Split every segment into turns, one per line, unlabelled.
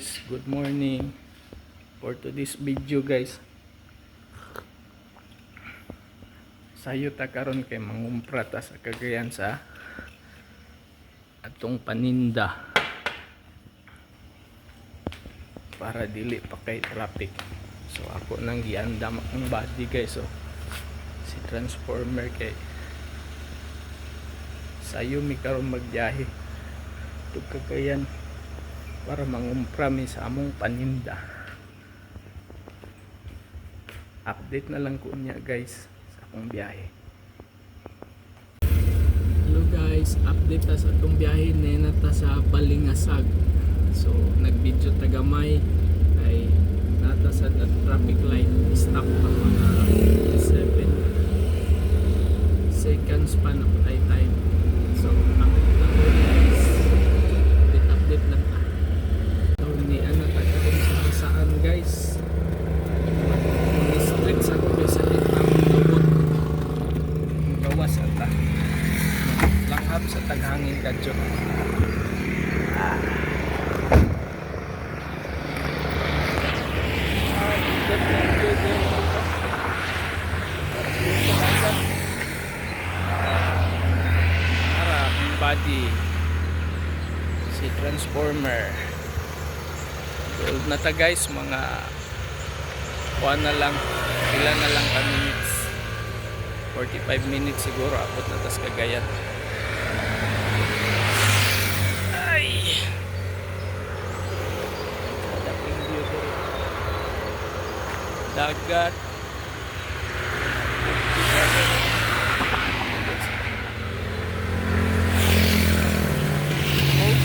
guys, good morning. For today's video guys, sayo ta karon kay mangumpra ta sa Cagayan sa atong paninda para dili pa kay traffic. So ako nang giandam ang body guys, so si transformer kay sayo mi karon magbiyahe to Cagayan para mangumpra mi sa among paninda. Update na lang ko niya guys sa akong biyahe. Hello guys, update ta sa atong biyahe na ta sa Balingasag. So nag-video tagamay ay nata sa traffic light, stop pa mga 7 seconds pa na patay time. So update lang ko guys, update lang ta. So ni ano ta karon sa saan guys, street sa ko sa itang lubot gawas ata langhap sa taghangin kadyo. Body si transformer gold na ta guys, mga kuha na lang, ilan na lang ka minutes, 45 minutes siguro abot na tas Cagayan. Ay dating view ko, dagat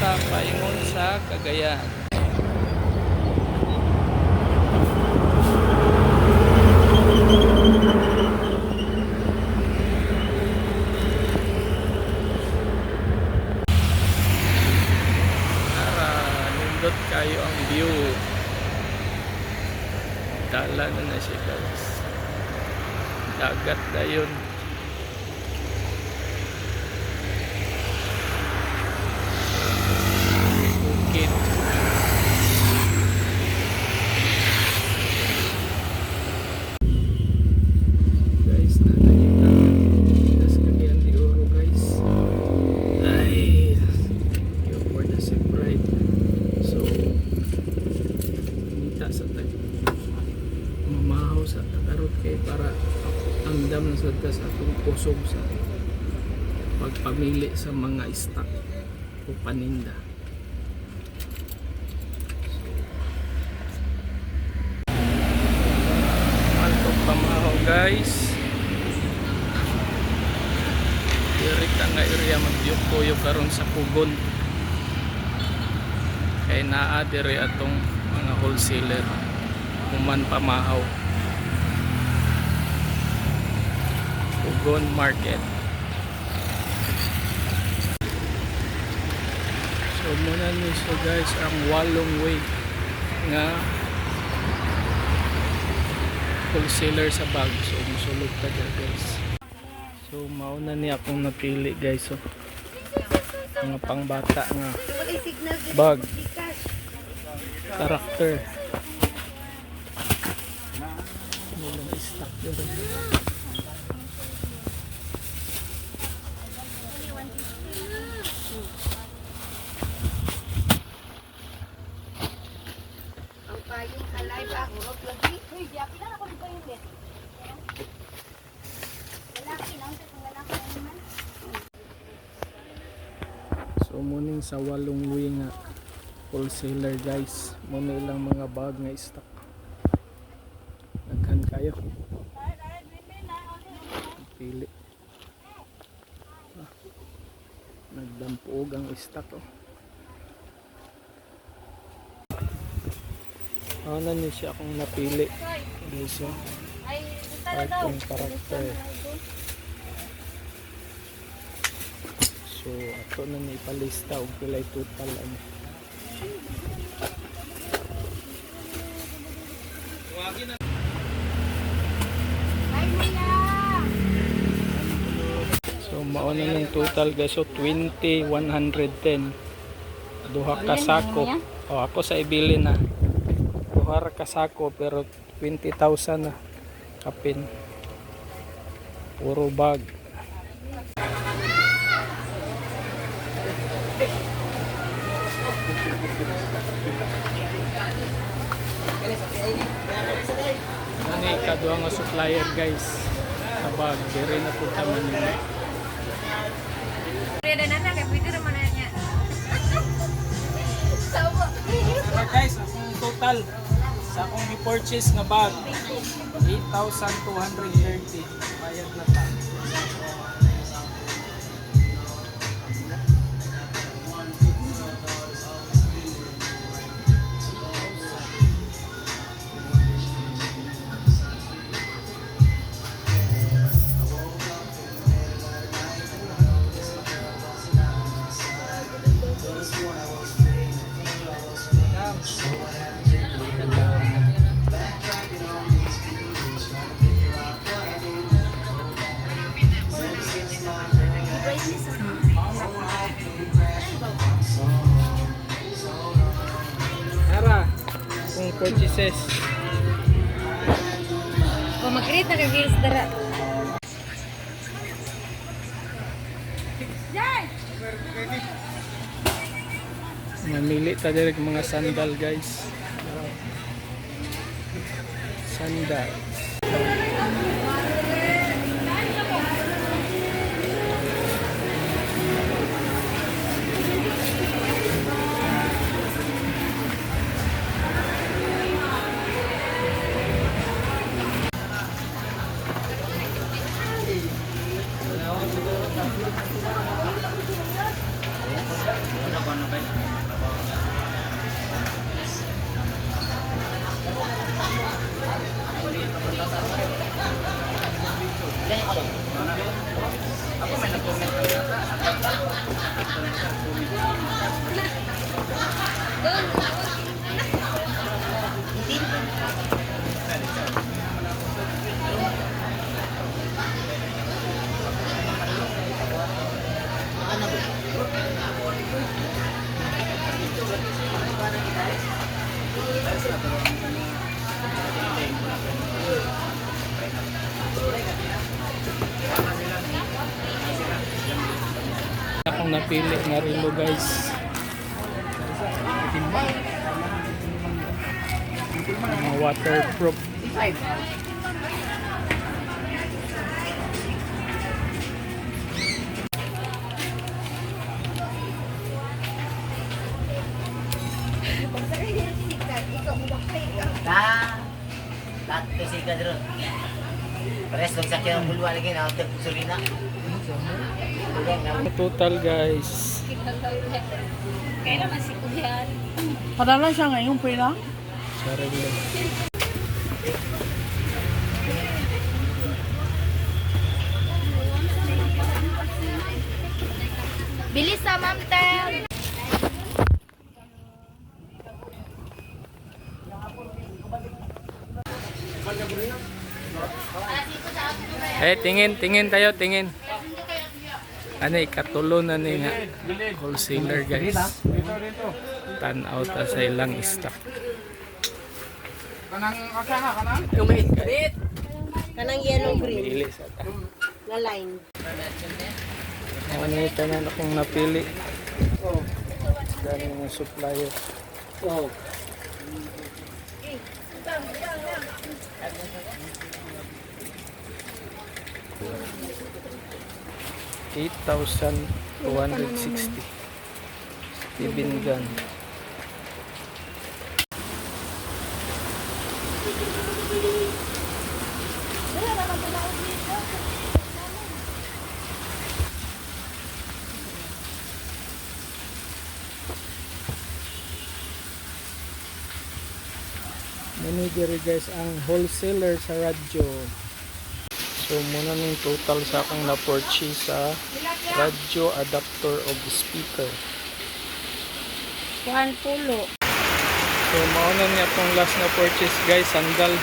paingon sa Cagayan. Nindot kayo ang view. Dala na siya guys, dagat na yun. Mamahaw sa takarot kay para andam na sa atong kusog sa pagpamili sa mga stock o paninda. Maltong pamahaw guys, direct nga area magyuko-yo karon sa Pugon kay naa dire atong mga wholesaler human pamahaw. Pugon Market. So muna niso guys ang walong way nga wholesaler sa bag. So musulog ta guys. So mauna ni akong napili guys, so mga pangbata nga bag karakter. So muning sa walong way nga wholesaler guys, muna ilang mga bag nga stock. Naghan kayo pili, nagdampuog ang stock na niyo siya akong napili guys, so itong karakter. So ato na ni ipalista og pilay total ano. So mao na yung total guys, so 20,110 duha ka sako. O ako sa ibili na. Buhar ka sako pero 20,000 na. Kapin. Puro bag. Ano ikaduha nga supplier guys. Sa bag. Diri na po taman nila.
Pwede na kaya pwede naman na niya.
So guys, akong total sa akong i-purchase nga bag 8,230 bayad na ta. Tara, kung purchases.
Kung mag-create na kag-games dara.
Mamili ta direk mga sandal guys. Sandal. Akong napili nga rilo guys. Mga waterproof.
Lahat kasi ka dito. Pares lang sakyan ang bulwa lagi na ako sulina.
Total guys.
Kailan man si Kuya?
Padala siya ngayon, pila?
Sa rilo.
Bilis sa Ma'am Tel.
Tingin tayo, tingin. Ano ikatulo na ni nga wholesaler guys. Tan out sa ilang stock.
Kanang yellow green
Pili sa ta.
na line.
Ano yung tanan akong napili. Dami ng supplier.
Oh.
$8,260 Steven Gun. Manager guys ang wholesaler sa radyo. So muna ng total sa akong na-purchase sa radyo adapter of speaker.
1 pulo.
So mauna niya itong last na purchase guys, sandal.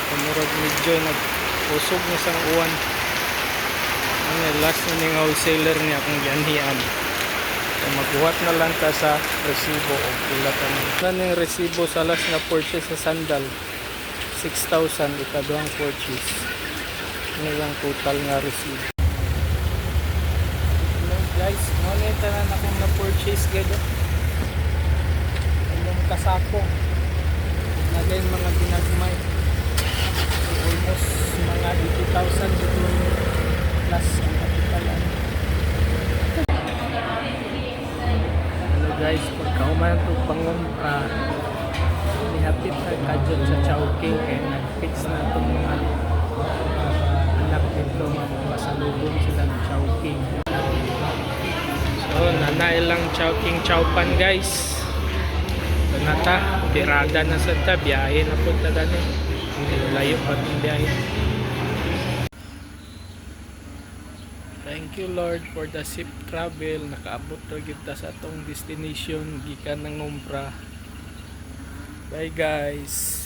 Kumurag medyo nagpusog na sang uwan. Ano last na ning wholesaler niya akong gianhian. So, magbuhat na lang ta sa resibo o pilatan. Ano yung resibo sa last na purchase sa sandal? 6,000 ikaduhang purchase. Ano yung total nga resibo? Hello guys, moneta na akong na-purchase gado. Anong kasako? Nagay mga ginagmay. Almost mga 80,000 dito plus ang kapitalan. Hello guys, pagkauman ito pangumpra, nihapit na kadyon sa Chowking kaya nag-fix na itong mga anak nito mapasalubong sila ng Chowking. So, nanay lang Chowking Chowpan guys. So, nata, birada na sa ta, biyahe na po ta dani. Layo pa ng biyahe. Thank you Lord for the safe travel. Nakaabot na kita sa atong destination gikan ng Umpra. Bye guys.